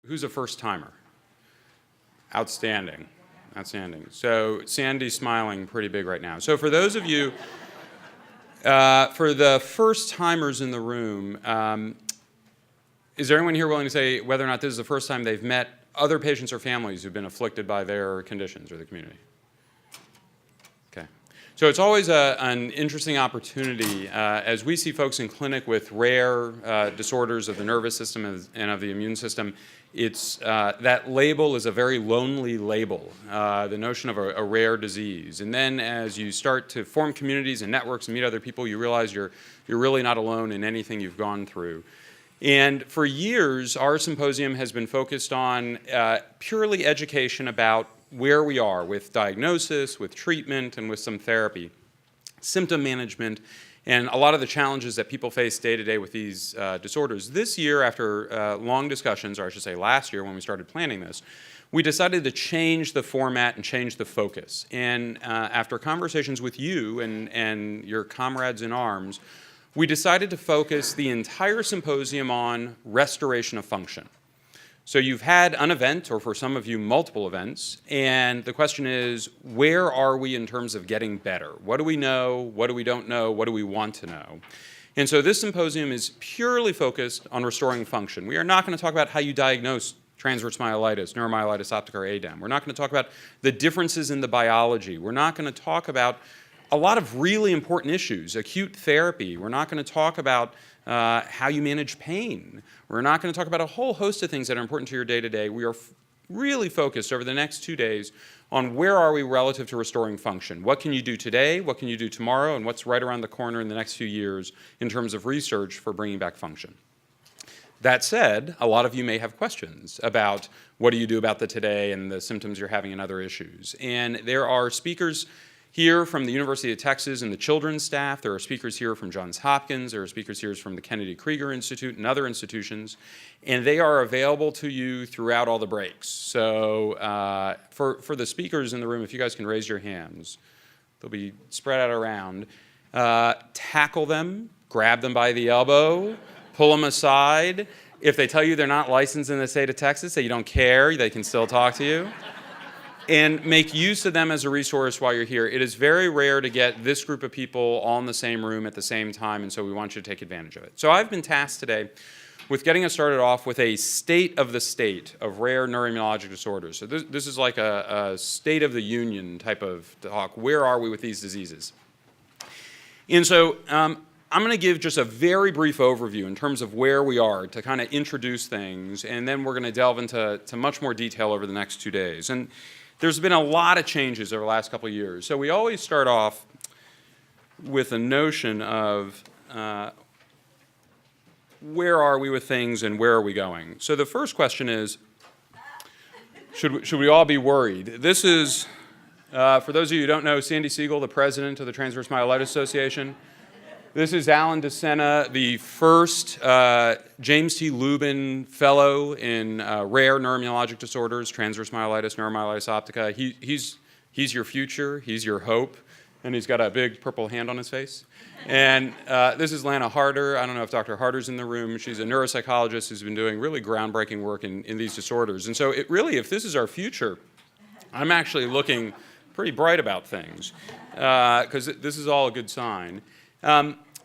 Who's a first-timer? Outstanding. Outstanding. So Sandy's smiling pretty big right now. So for those of you, for the first-timers in the room, is there anyone here willing to say whether or not this is the first time they've met other patients or families who've been afflicted by their conditions or the community? Okay. So it's always an interesting opportunity as we see folks in clinic with rare disorders of the nervous system and of the immune system. It's that label is a very lonely label, the notion of a rare disease. And then as you start to form communities and networks and meet other people, you realize you're really not alone in anything you've gone through. And for years, our symposium has been focused on purely education about where we are with diagnosis, with treatment, and with some therapy, symptom management, and a lot of the challenges that people face day to day with these disorders. This year, after long discussions, or I should say last year when we started planning this, we decided to change the format and change the focus. And after conversations with you and your comrades in arms, we decided to focus the entire symposium on restoration of function. So you've had an event, or for some of you, multiple events, and the question is, where are we in terms of getting better? What do we know? What do we don't know? What do we want to know? And so this symposium is purely focused on restoring function. We are not going to talk about how you diagnose transverse myelitis, neuromyelitis optica, or ADEM. We're not going to talk about the differences in the biology. We're not going to talk about a lot of really important issues, acute therapy. We're not going to talk about how you manage pain. We're not going to talk about a whole host of things that are important to your day-to-day. We are really focused over the next 2 days on where are we relative to restoring function. What can you do today? What can you do tomorrow? And what's right around the corner in the next few years in terms of research for bringing back function. That said, a lot of you may have questions about what do you do about the today and the symptoms you're having and other issues. And there are speakers here from the University of Texas and the children's staff. There are speakers here from Johns Hopkins. There are speakers here from the Kennedy Krieger Institute and other institutions. And they are available to you throughout all the breaks. So for the speakers in the room, if you guys can raise your hands, they'll be spread out around. Tackle them, grab them by the elbow, pull them aside. If they tell you they're not licensed in the state of Texas, that you don't care, they can still talk to you. And make use of them as a resource while you're here. It is very rare to get this group of people all in the same room at the same time, and so we want you to take advantage of it. So I've been tasked today with getting us started off with a state of the state of rare neuroimmunologic disorders. So this is like a state of the union type of talk. Where are we with these diseases? And so I'm going to give just a very brief overview in terms of where we are to kind of introduce things, and then we're going to delve into much more detail over the next 2 days. And there's been a lot of changes over the last couple of years. So we always start off with a notion of where are we with things and where are we going? So the first question is, should we all be worried? This is, for those of you who don't know, Sandy Siegel, the president of the Transverse Myelitis Association. This is Alan DeSena, the first James T. Lubin Fellow in rare neuroimmunologic disorders, transverse myelitis, neuromyelitis optica. He's your future, he's your hope, and he's got a big purple hand on his face. And this is Lana Harder. I don't know if Dr. Harder's in the room. She's a neuropsychologist who's been doing really groundbreaking work in these disorders. And so it really, if this is our future, I'm actually looking pretty bright about things because this is all a good sign.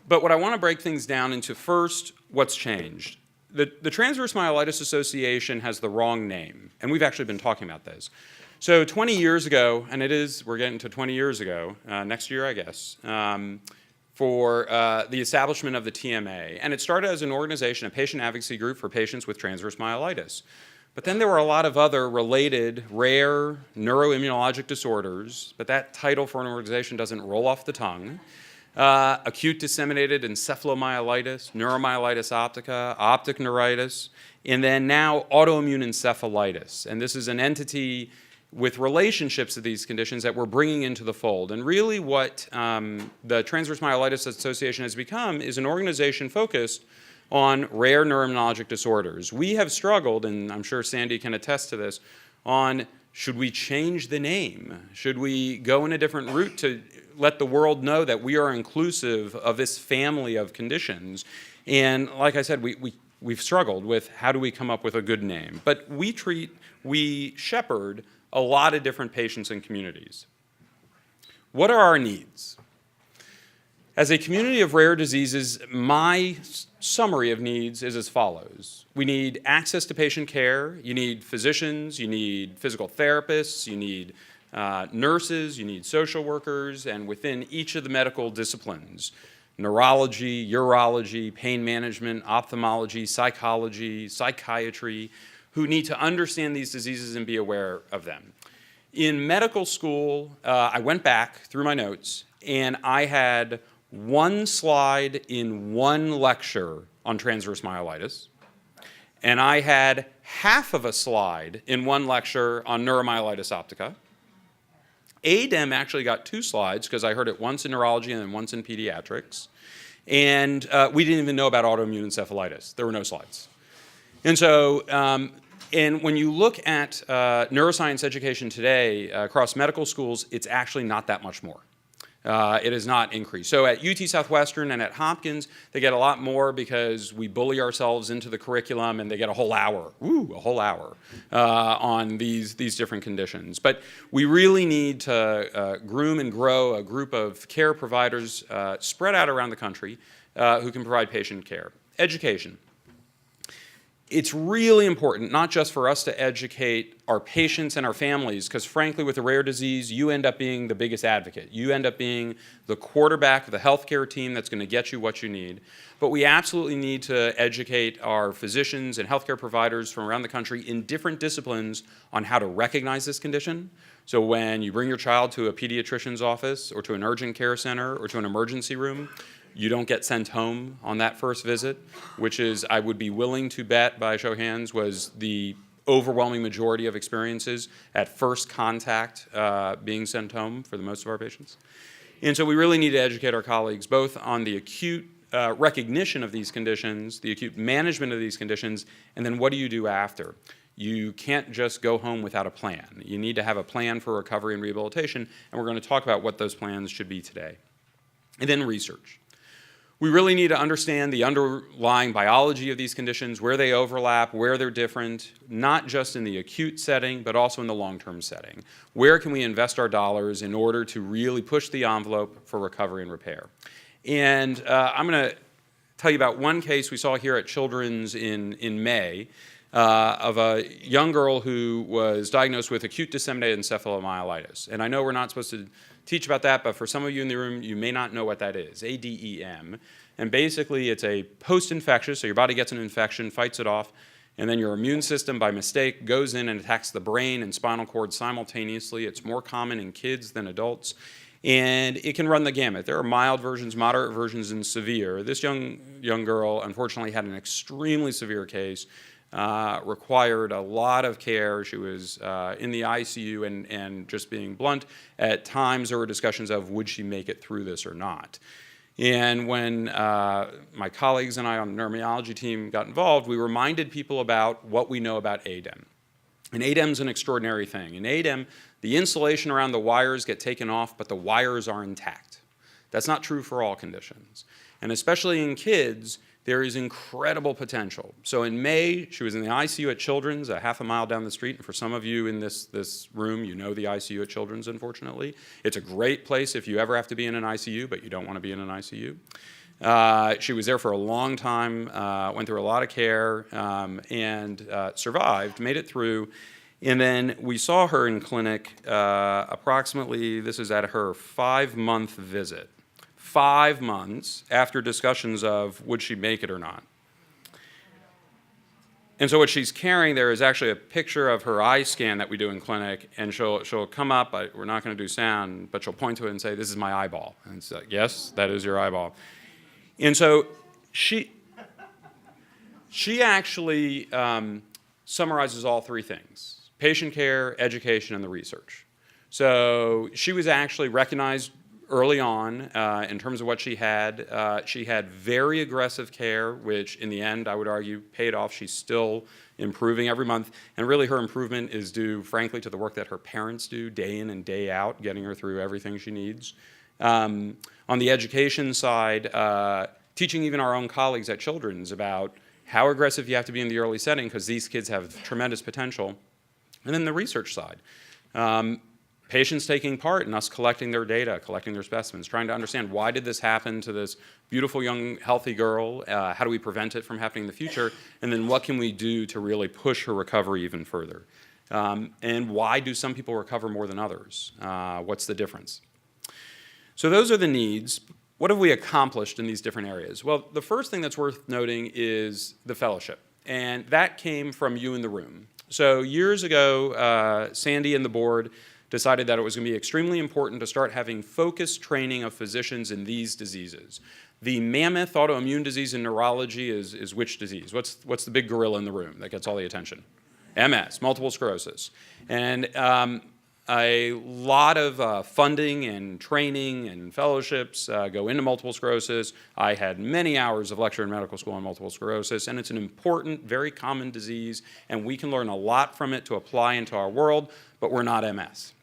But what I want to break things down into first, what's changed. The Transverse Myelitis Association has the wrong name, and we've actually been talking about this. So 20 years ago, and we're getting to 20 years ago, next year I guess, for the establishment of the TMA. And it started as an organization, a patient advocacy group for patients with transverse myelitis. But then there were a lot of other related rare neuroimmunologic disorders, but that title for an organization doesn't roll off the tongue. Acute disseminated encephalomyelitis, neuromyelitis optica, optic neuritis, and then now autoimmune encephalitis. And this is an entity with relationships to these conditions that we're bringing into the fold. And really what the Transverse Myelitis Association has become is an organization focused on rare neuroimmunologic disorders. We have struggled, and I'm sure Sandy can attest to this, on should we change the name? Should we go in a different route to let the world know that we are inclusive of this family of conditions? And like I said, we we've struggled with how do we come up with a good name. But we shepherd a lot of different patients and communities. What are our needs? As a community of rare diseases, my summary of needs is as follows. We need access to patient care. You need physicians, you need physical therapists, you need nurses, you need social workers, and within each of the medical disciplines, neurology, urology, pain management, ophthalmology, psychology, psychiatry, who need to understand these diseases and be aware of them. In medical school, I went back through my notes, and I had one slide in one lecture on transverse myelitis, and I had half of a slide in one lecture on neuromyelitis optica. ADEM actually got 2 slides because I heard it once in neurology and then once in pediatrics. And we didn't even know about autoimmune encephalitis. There were no slides. And so, and when you look at neuroscience education today across medical schools, it's actually not that much more. It has not increased. So at UT Southwestern and at Hopkins, they get a lot more because we bully ourselves into the curriculum, and they get a whole hour, on these different conditions. But we really need to groom and grow a group of care providers spread out around the country who can provide patient care. Education. It's really important, not just for us to educate our patients and our families, because frankly, with a rare disease, you end up being the biggest advocate. You end up being the quarterback of the healthcare team that's going to get you what you need. But we absolutely need to educate our physicians and healthcare providers from around the country in different disciplines on how to recognize this condition. So when you bring your child to a pediatrician's office or to an urgent care center or to an emergency room, you don't get sent home on that first visit, which is, I would be willing to bet by a show of hands, was the overwhelming majority of experiences at first contact being sent home for the most of our patients. And so we really need to educate our colleagues both on the acute recognition of these conditions, the acute management of these conditions, and then what do you do after? You can't just go home without a plan. You need to have a plan for recovery and rehabilitation, and we're going to talk about what those plans should be today. And then research. We really need to understand the underlying biology of these conditions, where they overlap, where they're different, not just in the acute setting, but also in the long-term setting. Where can we invest our dollars in order to really push the envelope for recovery and repair? And I'm going to tell you about one case we saw here at Children's in May of a young girl who was diagnosed with acute disseminated encephalomyelitis. And I know we're not supposed to teach about that, but for some of you in the room, you may not know what that is, ADEM. And basically, it's a post-infectious, so your body gets an infection, fights it off, and then your immune system, by mistake, goes in and attacks the brain and spinal cord simultaneously. It's more common in kids than adults, and it can run the gamut. There are mild versions, moderate versions, and severe. This young girl, unfortunately, had an extremely severe case, required a lot of care. She was in the ICU, and just being blunt, at times there were discussions of would she make it through this or not. And when my colleagues and I on the Neuro-Immunology team got involved, we reminded people about what we know about ADEM. And ADEM's an extraordinary thing. In ADEM, the insulation around the wires get taken off, but the wires are intact. That's not true for all conditions. And especially in kids, there is incredible potential. So in May, she was in the ICU at Children's, a half a mile down the street. And for some of you in this room, you know the ICU at Children's, unfortunately. It's a great place if you ever have to be in an ICU, but you don't want to be in an ICU. She was there for a long time, went through a lot of care, and survived, made it through. And then we saw her in clinic approximately, this is at her 5-month visit. 5 months after discussions of would she make it or not. And so what she's carrying there is actually a picture of her eye scan that we do in clinic, and she'll come up, we're not going to do sound, but she'll point to it and say, this is my eyeball. And it's like, yes, that is your eyeball. And so she actually summarizes all 3 things: patient care, education, and the research. So she was actually recognized early on in terms of what she had. She had very aggressive care, which in the end, I would argue, paid off. She's still improving every month. And really her improvement is due, frankly, to the work that her parents do day in and day out, getting her through everything she needs. On the education side, teaching even our own colleagues at Children's about how aggressive you have to be in the early setting, because these kids have tremendous potential. And then the research side. Patients taking part in us collecting their data, collecting their specimens, trying to understand why did this happen to this beautiful young healthy girl, how do we prevent it from happening in the future, and then what can we do to really push her recovery even further. And why do some people recover more than others? What's the difference? So those are the needs. What have we accomplished in these different areas? Well, the first thing that's worth noting is the fellowship, and that came from you in the room. So years ago, Sandy and the board decided that it was going to be extremely important to start having focused training of physicians in these diseases. The mammoth autoimmune disease in neurology is which disease? What's the big gorilla in the room that gets all the attention? MS, multiple sclerosis. And a lot of funding and training and fellowships go into multiple sclerosis. I had many hours of lecture in medical school on multiple sclerosis, and it's an important, very common disease, and we can learn a lot from it to apply into our world, but we're not MS.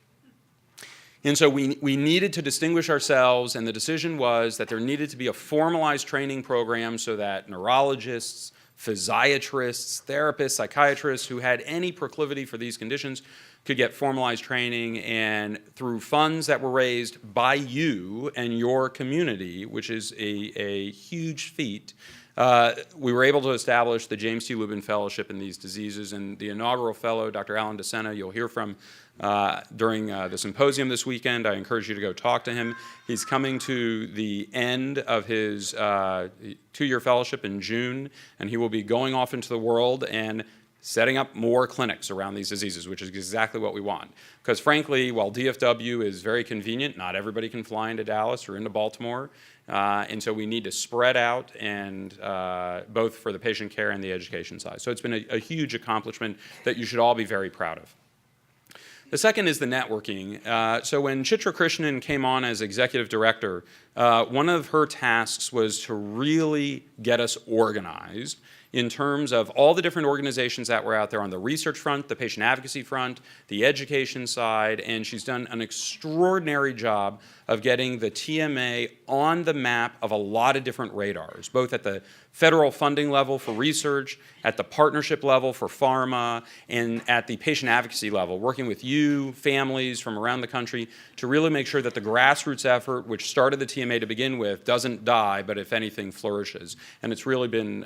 And so we needed to distinguish ourselves, and the decision was that there needed to be a formalized training program so that neurologists, physiatrists, therapists, psychiatrists who had any proclivity for these conditions could get formalized training, and through funds that were raised by you and your community, which is a huge feat, we were able to establish the James T. Lubin Fellowship in these diseases, and the inaugural fellow, Dr. Alan DeSena, you'll hear from during the symposium this weekend. I encourage you to go talk to him. He's coming to the end of his 2-year fellowship in June, and he will be going off into the world and setting up more clinics around these diseases, which is exactly what we want. Because frankly, while DFW is very convenient, not everybody can fly into Dallas or into Baltimore, and so we need to spread out, and both for the patient care and the education side. So it's been a huge accomplishment that you should all be very proud of. The second is the networking. So when Chitra Krishnan came on as executive director, one of her tasks was to really get us organized in terms of all the different organizations that were out there on the research front, the patient advocacy front, the education side, and she's done an extraordinary job of getting the TMA on the map of a lot of different radars, both at the federal funding level for research, at the partnership level for pharma, and at the patient advocacy level, working with you, families from around the country, to really make sure that the grassroots effort, which started the TMA to begin with, doesn't die, but if anything, flourishes. And it's really been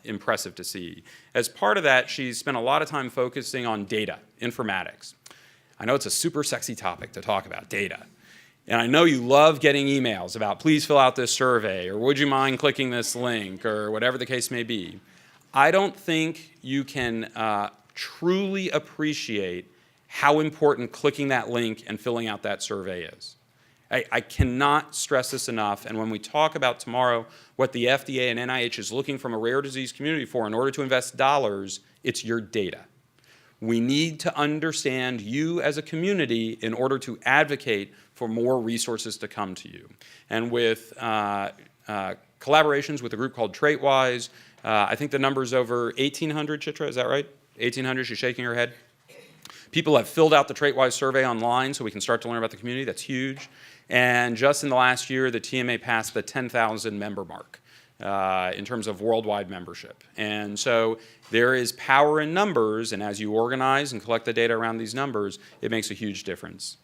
impressive to see. As part of that, she's spent a lot of time focusing on data, informatics. I know it's a super sexy topic to talk about, data. And I know you love getting emails about, please fill out this survey, or would you mind clicking this link, or whatever the case may be. I don't think you can truly appreciate how important clicking that link and filling out that survey is. I cannot stress this enough, and when we talk about tomorrow what the FDA and NIH is looking from a rare disease community for in order to invest dollars, it's your data. We need to understand you as a community in order to advocate for more resources to come to you. And with collaborations with a group called TraitWise, I think the number's over 1,800, Chitra, is that right? 1,800, she's shaking her head. People have filled out the TraitWise survey online so we can start to learn about the community. That's huge. And just in the last year, the TMA passed the 10,000 member mark in terms of worldwide membership. And so there is power in numbers, and as you organize and collect the data around these numbers, it makes a huge difference.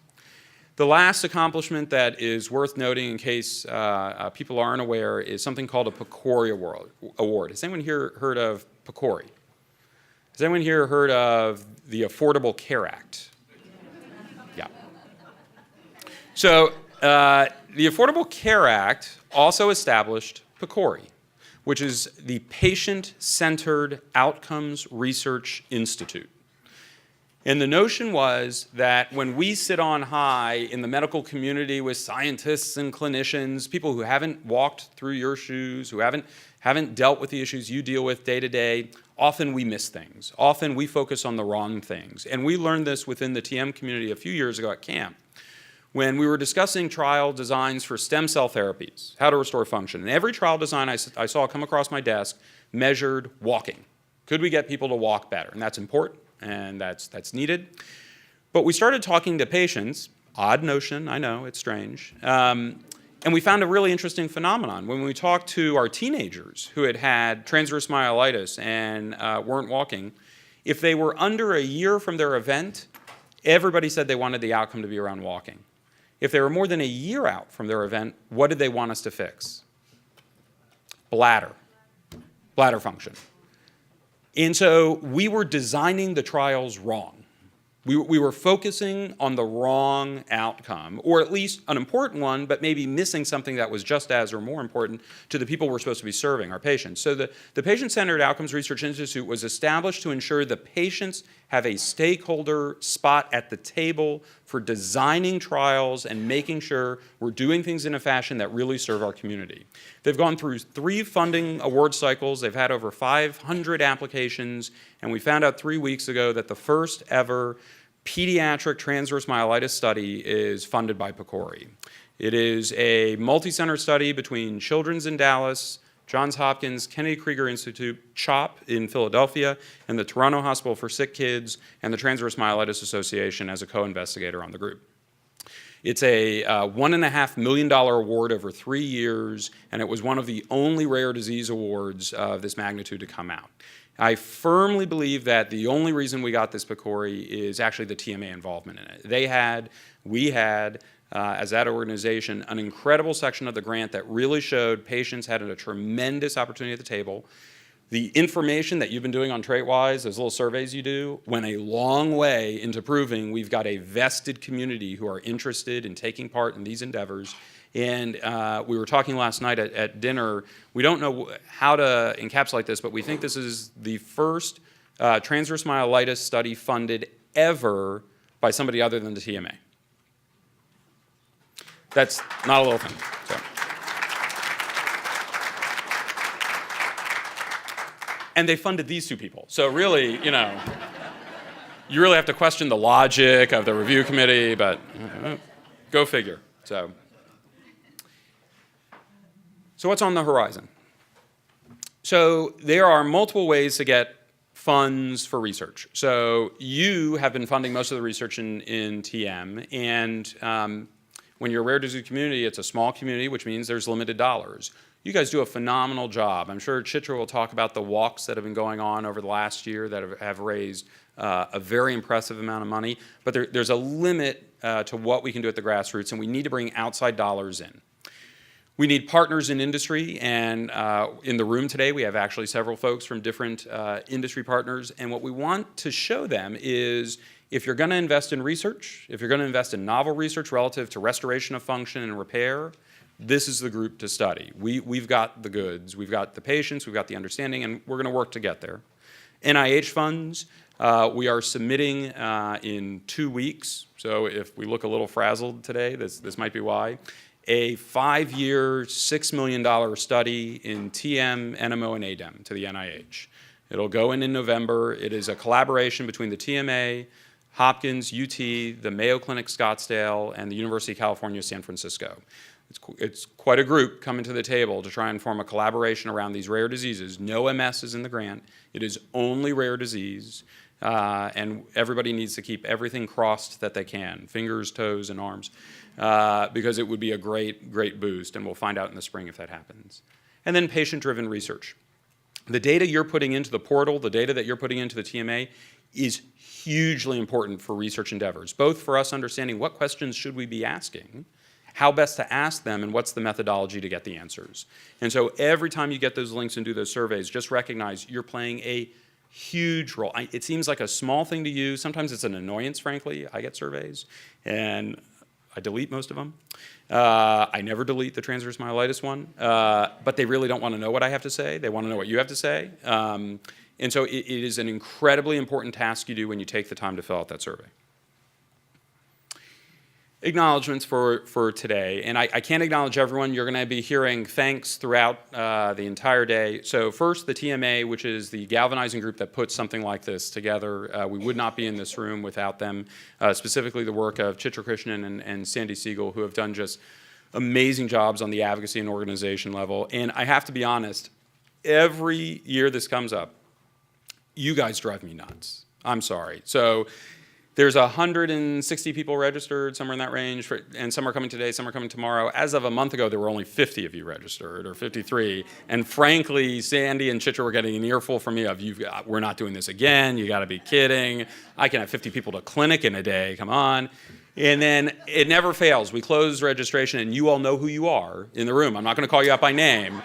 The last accomplishment that is worth noting in case people aren't aware is something called a PCORI Award. Has anyone here heard of PCORI? Has anyone here heard of the Affordable Care Act? Yeah. So the Affordable Care Act also established PCORI, which is the Patient-Centered Outcomes Research Institute. And the notion was that when we sit on high in the medical community with scientists and clinicians, people who haven't walked through your shoes, who haven't dealt with the issues you deal with day to day, often we miss things. Often we focus on the wrong things. And we learned this within the TM community a few years ago at camp, when we were discussing trial designs for stem cell therapies, how to restore function. And every trial design I saw come across my desk measured walking. Could we get people to walk better? And that's important, and that's needed. But we started talking to patients, odd notion, I know, it's strange, And we found a really interesting phenomenon. When we talked to our teenagers who had transverse myelitis and weren't walking, if they were under a year from their event, everybody said they wanted the outcome to be around walking. If they were more than a year out from their event, what did they want us to fix? Bladder function. And so we were designing the trials wrong. We were focusing on the wrong outcome, or at least an important one, but maybe missing something that was just as or more important to the people we're supposed to be serving, our patients. So the Patient-Centered Outcomes Research Institute was established to ensure the patients have a stakeholder spot at the table for designing trials and making sure we're doing things in a fashion that really serve our community. They've gone through 3 funding award cycles. They've had over 500 applications, and we found out 3 weeks ago that the first ever pediatric transverse myelitis study is funded by PCORI. It is a multi-center study between Children's in Dallas, Johns Hopkins, Kennedy Krieger Institute, CHOP in Philadelphia, and the Toronto Hospital for Sick Kids, and the Transverse Myelitis Association as a co-investigator on the group. It's a $1.5 million award over 3 years, and it was one of the only rare disease awards of this magnitude to come out. I firmly believe that the only reason we got this PCORI is actually the TMA involvement in it. We had, as that organization, an incredible section of the grant that really showed patients had a tremendous opportunity at the table. The information that you've been doing on TraitWise, those little surveys you do, went a long way into proving we've got a vested community who are interested in taking part in these endeavors. And we were talking last night at dinner. We don't know how to encapsulate this, but we think this is the first transverse myelitis study funded ever by somebody other than the TMA. That's not a little thing. So. And they funded these 2 people. So really, you really have to question the logic of the review committee, but go figure. So what's on the horizon? So there are multiple ways to get funds for research. So you have been funding most of the research in TM, and when you're a rare disease community, it's a small community, which means there's limited dollars. You guys do a phenomenal job. I'm sure Chitra will talk about the walks that have been going on over the last year that have raised a very impressive amount of money, but there's a limit to what we can do at the grassroots, and we need to bring outside dollars in. We need partners in industry, and in the room today we have actually several folks from different industry partners, and what we want to show them is if you're going to invest in research, if you're going to invest in novel research relative to restoration of function and repair, this is the group to study. We've got the goods, we've got the patients, we've got the understanding, and we're going to work to get there. NIH funds, we are submitting in 2 weeks, so if we look a little frazzled today, this might be why. A 5-year, $6 million study in TM, NMO, and ADEM to the NIH. It'll go in November. It is a collaboration between the TMA, Hopkins, UT, the Mayo Clinic Scottsdale, and the University of California, San Francisco. It's quite a group coming to the table to try and form a collaboration around these rare diseases. No MS is in the grant. It is only rare disease, and everybody needs to keep everything crossed that they can, fingers, toes, and arms. Because it would be a great boost, and we'll find out in the spring if that happens. And then patient-driven research. The data you're putting into the portal, the data that you're putting into the TMA is hugely important for research endeavors, both for us understanding what questions should we be asking, how best to ask them, and what's the methodology to get the answers. And so every time you get those links and do those surveys, just recognize you're playing a huge role. It seems like a small thing to use. Sometimes it's an annoyance, frankly. I get surveys, and I delete most of them. I never delete the transverse myelitis one, but they really don't want to know what I have to say. They want to know what you have to say. And so it is an incredibly important task you do when you take the time to fill out that survey. Acknowledgements for today, and I can't acknowledge everyone. You're going to be hearing thanks throughout the entire day. So first, the TMA, which is the galvanizing group that puts something like this together. We would not be in this room without them, specifically the work of Chitra Krishnan and Sandy Siegel, who have done just amazing jobs on the advocacy and organization level. And I have to be honest, every year this comes up, you guys drive me nuts. I'm sorry. So There's 160 people registered, somewhere in that range, and some are coming today, some are coming tomorrow. As of a month ago, there were only 50 of you registered, or 53. And frankly, Sandy and Chitra were getting an earful from me of, we're not doing this again, you gotta be kidding. I can have 50 people to clinic in a day, come on. And then it never fails. We close registration, and you all know who you are in the room. I'm not gonna call you out by name,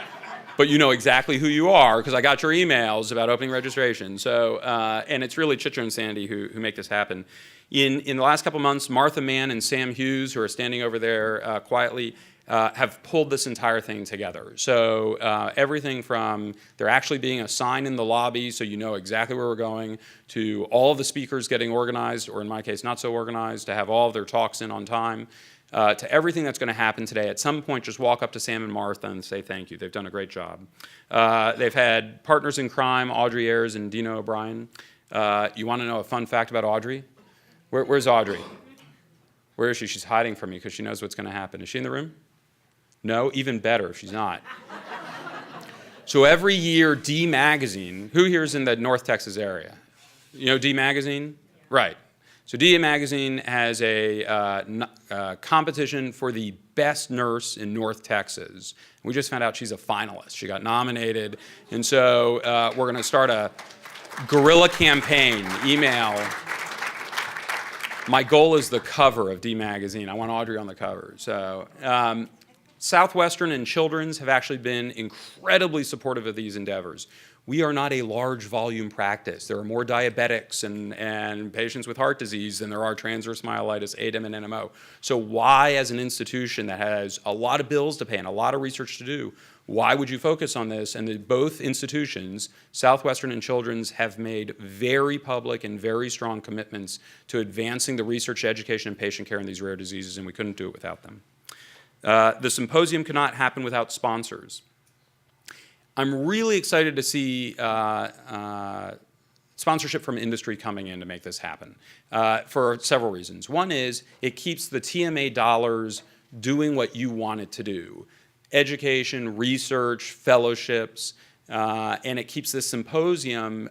but you know exactly who you are because I got your emails about opening registration. So, and it's really Chitra and Sandy who make this happen. In the last couple months, Martha Mann and Sam Hughes, who are standing over there quietly, have pulled this entire thing together. So everything from there actually being a sign in the lobby so you know exactly where we're going, to all of the speakers getting organized, or in my case, not so organized, to have all of their talks in on time, to everything that's going to happen today. At some point, just walk up to Sam and Martha and say thank you. They've done a great job. They've had partners in crime, Audrey Ayers and Dino O'Brien. You want to know a fun fact about Audrey? Where's Audrey? Where is she? She's hiding from me because she knows what's going to happen. Is she in the room? No? Even better if she's not. So every year, D Magazine, who here is in the North Texas area? You know D Magazine? Right. So D Magazine has a competition for the best nurse in North Texas. We just found out she's a finalist. She got nominated. And so we're going to start a guerrilla campaign, email. My goal is the cover of D Magazine. I want Audrey on the cover. So Southwestern and Children's have actually been incredibly supportive of these endeavors. We are not a large volume practice. There are more diabetics and patients with heart disease than there are transverse myelitis, ADEM, and NMO. So why, as an institution that has a lot of bills to pay and a lot of research to do, why would you focus on this? And both institutions, Southwestern and Children's, have made very public and very strong commitments to advancing the research, education, and patient care in these rare diseases, and we couldn't do it without them. The symposium cannot happen without sponsors. I'm really excited to see sponsorship from industry coming in to make this happen for several reasons. One is it keeps the TMA dollars doing what you want it to do: education, research, fellowships, and it keeps this symposium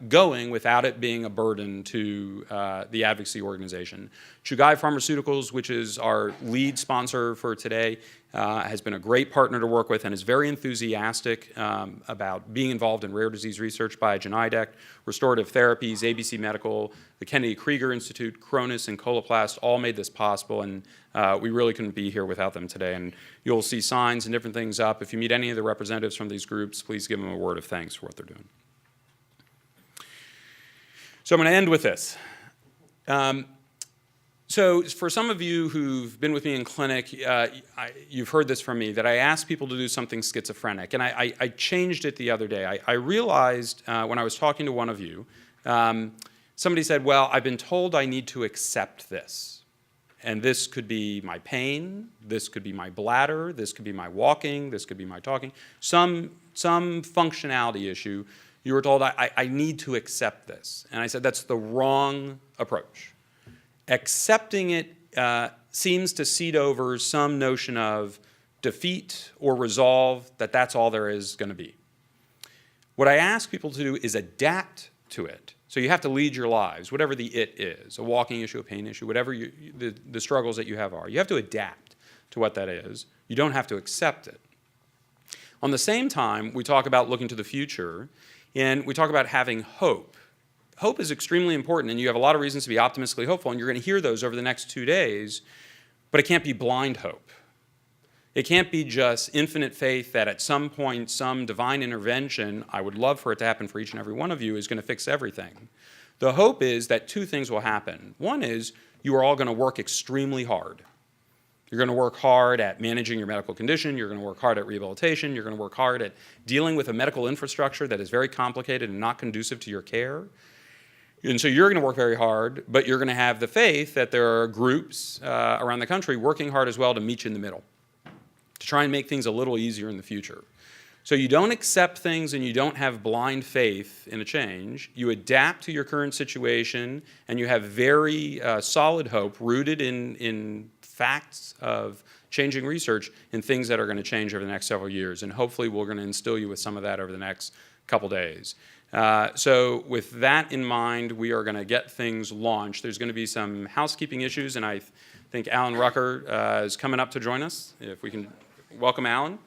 going without it being a burden to the advocacy organization. Chugai Pharmaceuticals, which is our lead sponsor for today, has been a great partner to work with and is very enthusiastic about being involved in rare disease research. Biogen IDEC, Restorative Therapies, ABC Medical, the Kennedy Krieger Institute, Cronus, and Coloplast all made this possible, and we really couldn't be here without them today. And you'll see signs and different things up. If you meet any of the representatives from these groups, please give them a word of thanks for what they're doing. So I'm going to end with this. So for some of you who've been with me in clinic, you've heard this from me, that I asked people to do something schizophrenic. And I changed it the other day. I realized when I was talking to one of you, somebody said, well, I've been told I need to accept this. And this could be my pain, this could be my bladder, this could be my walking, this could be my talking, some functionality issue. You were told, I need to accept this. And I said, that's the wrong approach. Accepting it seems to seed over some notion of defeat or resolve, that that's all there is going to be. What I ask people to do is adapt to it. So you have to lead your lives, whatever the it is, a walking issue, a pain issue, whatever the struggles that you have are. You have to adapt to what that is. You don't have to accept it. On the same time, we talk about looking to the future, and we talk about having hope. Hope is extremely important, and you have a lot of reasons to be optimistically hopeful, and you're going to hear those over the next 2 days, but it can't be blind hope. It can't be just infinite faith that at some point, some divine intervention, I would love for it to happen for each and every one of you, is going to fix everything. The hope is that two things will happen. One is you are all going to work extremely hard. You're going to work hard at managing your medical condition. You're going to work hard at rehabilitation. You're going to work hard at dealing with a medical infrastructure that is very complicated and not conducive to your care. And so you're going to work very hard, but you're going to have the faith that there are groups around the country working hard as well to meet you in the middle, to try and make things a little easier in the future. So you don't accept things and you don't have blind faith in a change. You adapt to your current situation, and you have very solid hope rooted in facts of changing research and things that are going to change over the next several years. And hopefully we're going to instill you with some of that over the next couple days. So with that in mind, we are going to get things launched. There's going to be some housekeeping issues, and I think Alan Rucker is coming up to join us. If we can welcome Alan.